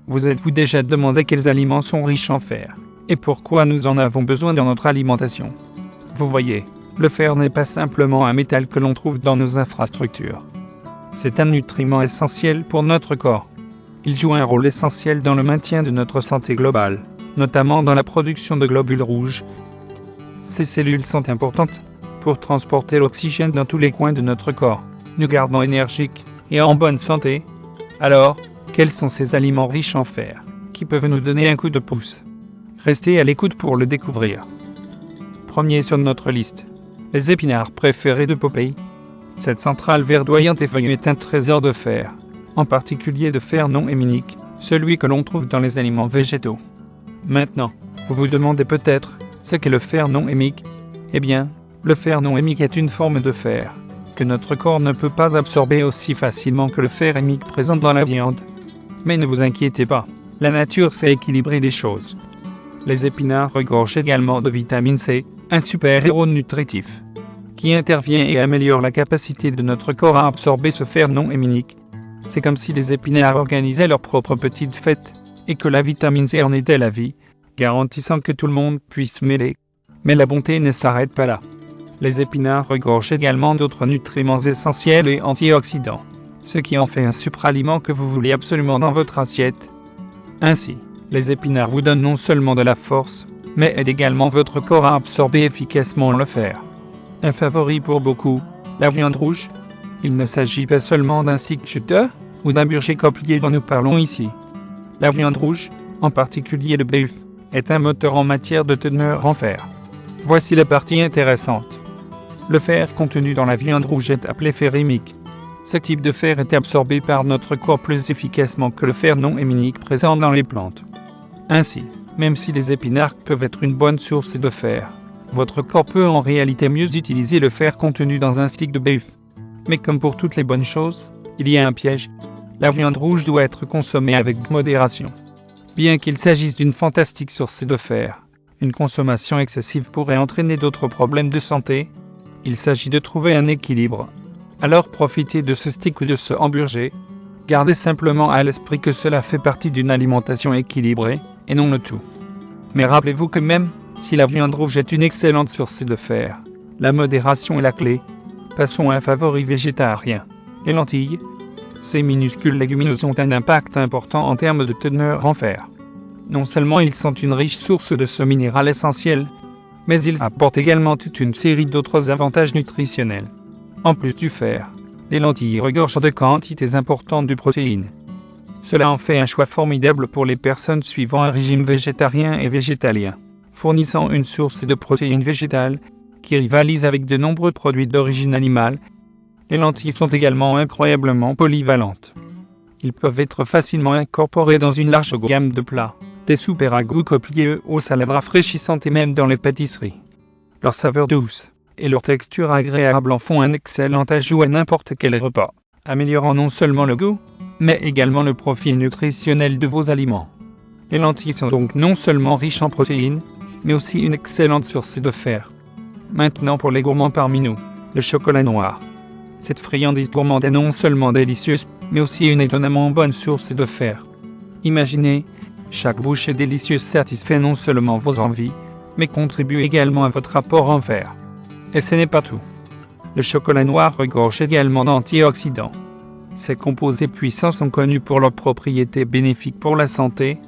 Vous êtes-vous déjà demandé quels aliments sont riches en fer et pourquoi nous en avons besoin dans notre alimentation? Vous voyez, le fer n'est pas simplement un métal que l'on trouve dans nos infrastructures. C'est un nutriment essentiel pour notre corps. Il joue un rôle essentiel dans le maintien de notre santé globale, notamment dans la production de globules rouges. Ces cellules sont importantes pour transporter l'oxygène dans tous les coins de notre corps, nous gardant énergiques et en bonne santé. Alors, quels sont ces aliments riches en fer qui peuvent nous donner un coup de pouce? Restez à l'écoute pour le découvrir. Premier sur notre liste, les épinards préférés de Popeye. Cette centrale verdoyante et feuillue est un trésor de fer, en particulier de fer non héminique, celui que l'on trouve dans les aliments végétaux. Maintenant, vous vous demandez peut-être ce qu'est le fer non hémique. Eh bien, le fer non hémique est une forme de fer que notre corps ne peut pas absorber aussi facilement que le fer hémique présent dans la viande. Mais ne vous inquiétez pas, la nature sait équilibrer les choses. Les épinards regorgent également de vitamine C, un super-héros nutritif, qui intervient et améliore la capacité de notre corps à absorber ce fer non héminique. C'est comme si les épinards organisaient leur propre petite fête, et que la vitamine C en aidait la vie, garantissant que tout le monde puisse mêler. Mais la bonté ne s'arrête pas là. Les épinards regorgent également d'autres nutriments essentiels et antioxydants, ce qui en fait un supraliment que vous voulez absolument dans votre assiette. Ainsi, les épinards vous donnent non seulement de la force, mais aident également votre corps à absorber efficacement le fer. Un favori pour beaucoup, la viande rouge. Il ne s'agit pas seulement d'un steak ou d'un burger copier dont nous parlons ici. La viande rouge, en particulier le bœuf, est un moteur en matière de teneur en fer. Voici la partie intéressante. Le fer contenu dans la viande rouge est appelé fer hémique. Ce type de fer est absorbé par notre corps plus efficacement que le fer non héminique présent dans les plantes. Ainsi, même si les épinards peuvent être une bonne source de fer, votre corps peut en réalité mieux utiliser le fer contenu dans un steak de bœuf. Mais comme pour toutes les bonnes choses, il y a un piège. La viande rouge doit être consommée avec modération. Bien qu'il s'agisse d'une fantastique source de fer, une consommation excessive pourrait entraîner d'autres problèmes de santé. Il s'agit de trouver un équilibre. Alors profitez de ce steak ou de ce hamburger. Gardez simplement à l'esprit que cela fait partie d'une alimentation équilibrée, et non le tout. Mais rappelez-vous que même si la viande rouge est une excellente source de fer, la modération est la clé. Passons à un favori végétarien, les lentilles. Ces minuscules légumineuses ont un impact important en termes de teneur en fer. Non seulement ils sont une riche source de ce minéral essentiel, mais ils apportent également toute une série d'autres avantages nutritionnels. En plus du fer, les lentilles regorgent de quantités importantes de protéines. Cela en fait un choix formidable pour les personnes suivant un régime végétarien et végétalien, fournissant une source de protéines végétales qui rivalise avec de nombreux produits d'origine animale. Les lentilles sont également incroyablement polyvalentes. Ils peuvent être facilement incorporés dans une large gamme de plats, des soupes et ragoûts copieux aux salades rafraîchissantes et même dans les pâtisseries. Leur saveur douce et leur texture agréable en font un excellent ajout à n'importe quel repas, améliorant non seulement le goût, mais également le profil nutritionnel de vos aliments. Les lentilles sont donc non seulement riches en protéines, mais aussi une excellente source de fer. Maintenant pour les gourmands parmi nous, le chocolat noir. Cette friandise gourmande est non seulement délicieuse, mais aussi une étonnamment bonne source de fer. Imaginez, chaque bouchée délicieuse satisfait non seulement vos envies, mais contribue également à votre apport en fer. Et ce n'est pas tout. Le chocolat noir regorge également d'antioxydants. Ces composés puissants sont connus pour leurs propriétés bénéfiques pour la santé.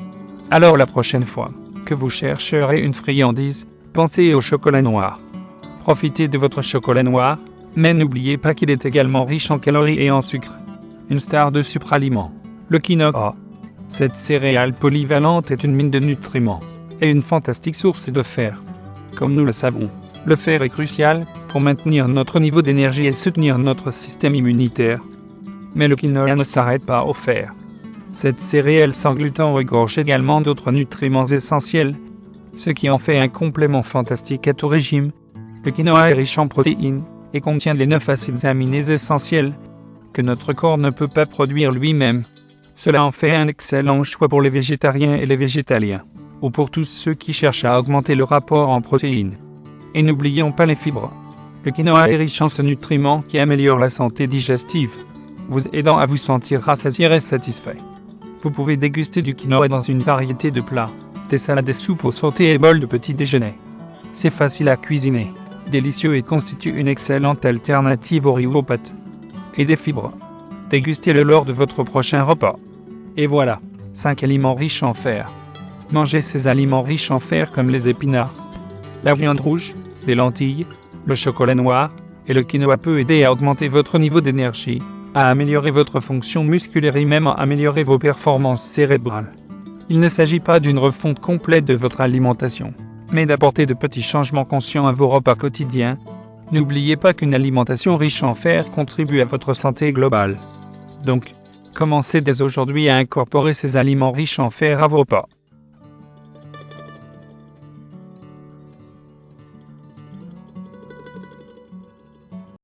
Alors la prochaine fois que vous chercherez une friandise, pensez au chocolat noir. Profitez de votre chocolat noir, mais n'oubliez pas qu'il est également riche en calories et en sucre. Une star de supraliment, le quinoa. Cette céréale polyvalente est une mine de nutriments et une fantastique source de fer. Comme nous le savons, le fer est crucial pour maintenir notre niveau d'énergie et soutenir notre système immunitaire. Mais le quinoa ne s'arrête pas au fer. Cette céréale sans gluten regorge également d'autres nutriments essentiels, ce qui en fait un complément fantastique à tout régime. Le quinoa est riche en protéines et contient les 9 acides aminés essentiels que notre corps ne peut pas produire lui-même. Cela en fait un excellent choix pour les végétariens et les végétaliens, ou pour tous ceux qui cherchent à augmenter le rapport en protéines. Et n'oublions pas les fibres. Le quinoa est riche en ce nutriment qui améliore la santé digestive, vous aidant à vous sentir rassasié et satisfait. Vous pouvez déguster du quinoa dans une variété de plats, des salades, des soupes au sauté et bols de petit déjeuner. C'est facile à cuisiner, délicieux et constitue une excellente alternative au riz ou aux pâtes. Et des fibres. Dégustez-le lors de votre prochain repas. Et voilà, 5 aliments riches en fer. Mangez ces aliments riches en fer comme les épinards, la viande rouge, les lentilles, le chocolat noir et le quinoa peut aider à augmenter votre niveau d'énergie, à améliorer votre fonction musculaire et même à améliorer vos performances cérébrales. Il ne s'agit pas d'une refonte complète de votre alimentation, mais d'apporter de petits changements conscients à vos repas quotidiens. N'oubliez pas qu'une alimentation riche en fer contribue à votre santé globale. Donc, commencez dès aujourd'hui à incorporer ces aliments riches en fer à vos repas.